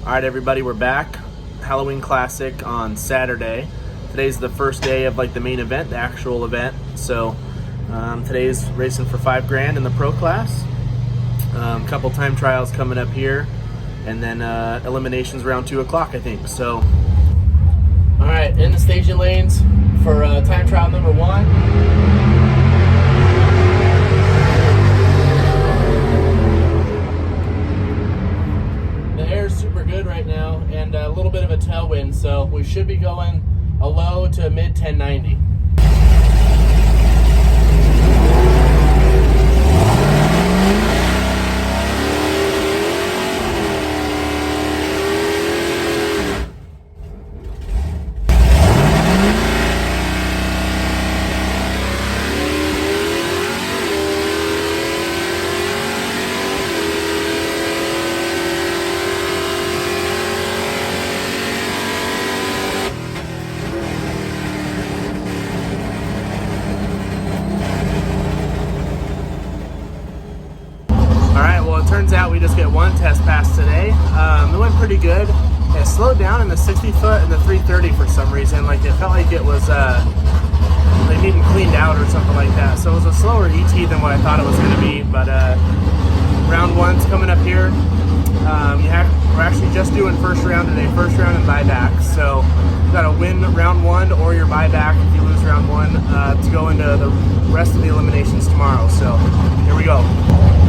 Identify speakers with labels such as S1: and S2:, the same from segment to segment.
S1: All right, everybody, we're back. Halloween Classic on Saturday. Today's the first day of like the main event, the actual event. So today's racing for $5,000 in the pro class. Couple time trials coming up here, and then eliminations around 2 o'clock, I think. So, all right, in the staging lanes for time trial number 1. Super good right now, and a little bit of a tailwind, so we should be going a low to mid 1090. Turns out we just get one test pass today. It went pretty good. It slowed down in the 60 foot and the 330 for some reason. Like, it felt like it was like needing cleaned out or something like that. So it was a slower ET than what I thought it was going to be. But round 1's coming up here. We're actually just doing first round today, first round and buyback. So you got to win round 1 or your buyback if you lose round 1 to go into the rest of the eliminations tomorrow. So here we go.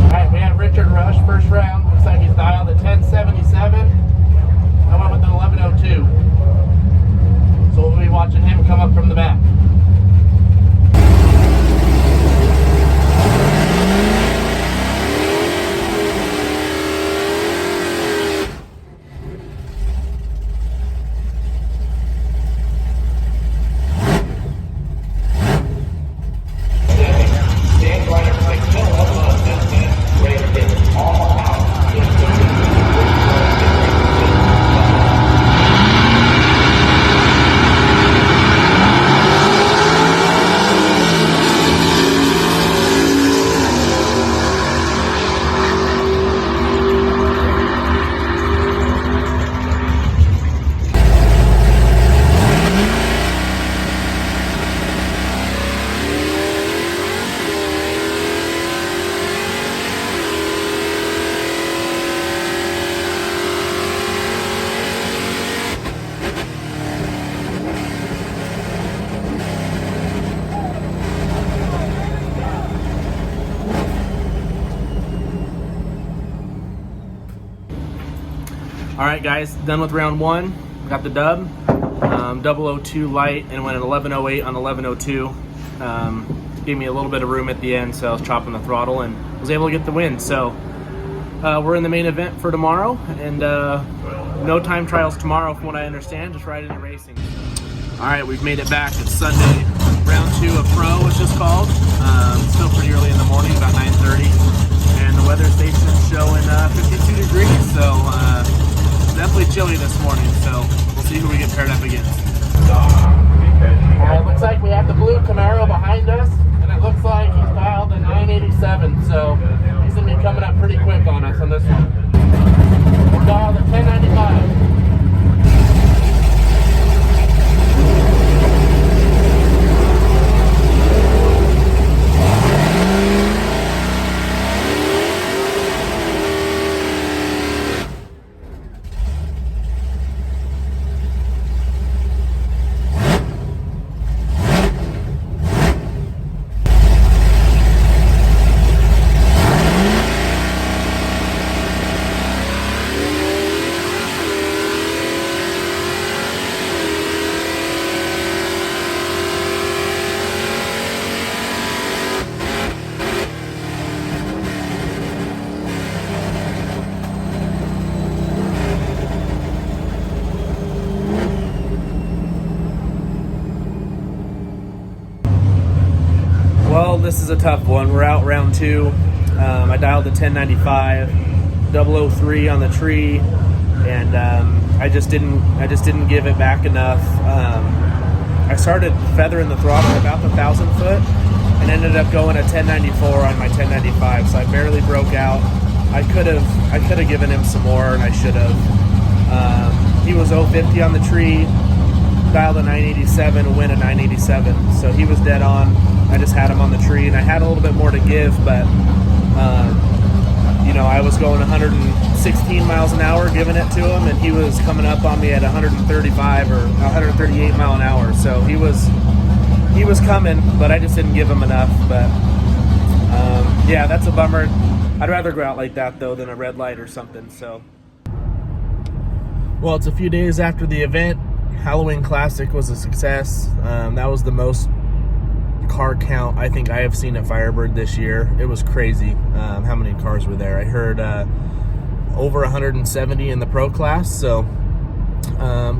S1: All right, we have Richard Rush, first round. Looks like he's dialed at 1077. I went with an 1102. So we'll be watching him come up from the back. All right, guys, done with round 1. Got the dub, 002 light, and went at 1108 on 1102. Gave me a little bit of room at the end, so I was chopping the throttle and was able to get the win. So we're in the main event for tomorrow, and no time trials tomorrow from what I understand, just right into racing. All right, we've made it back. It's Sunday, round 2 of pro, which is called. Still pretty early in the morning, about 9:30, and the weather station's showing 52 degrees, so definitely chilly this morning, so we'll see who we get paired up against. It looks like we have the blue Camaro behind us, and it looks like he's dialed at 987, so he's going to be coming up pretty quick on us on this one. We're dialed at 1095. Well, this is a tough one. We're out round 2. I dialed to 1095, 003 on the tree, and I just didn't give it back enough. I started feathering the throttle about the 1,000 foot and ended up going at 1094 on my 1095, so I barely broke out. I could have given him some more, and I should have. He was 050 on the tree, dialed a 987, win a 987. So he was dead on. I just had him on the tree, and I had a little bit more to give, but you know, I was going 116 miles an hour giving it to him, and he was coming up on me at 135 or 138 mile an hour. So he was coming, but I just didn't give him enough. But yeah, that's a bummer. I'd rather go out like that though than a red light or something. So, well, it's a few days after the event. Halloween Classic was a success. That was the most car count I think I have seen at Firebird this year. It was crazy how many cars were there. I heard over 170 in the pro class. So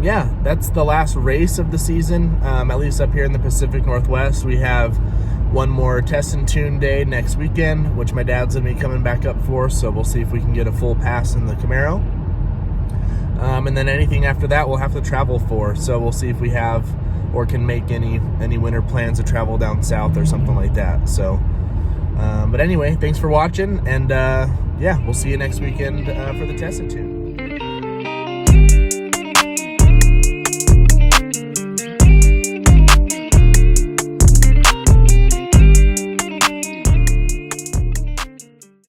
S1: yeah, that's the last race of the season, at least up here in the Pacific Northwest. We have one more test and tune day next weekend, which my dad's gonna be coming back up for, so we'll see if we can get a full pass in the Camaro. And then anything after that we'll have to travel for, so we'll see if we have or can make any winter plans to travel down south or something like that. So but anyway, thanks for watching, and yeah, we'll see you next weekend for the test and tune.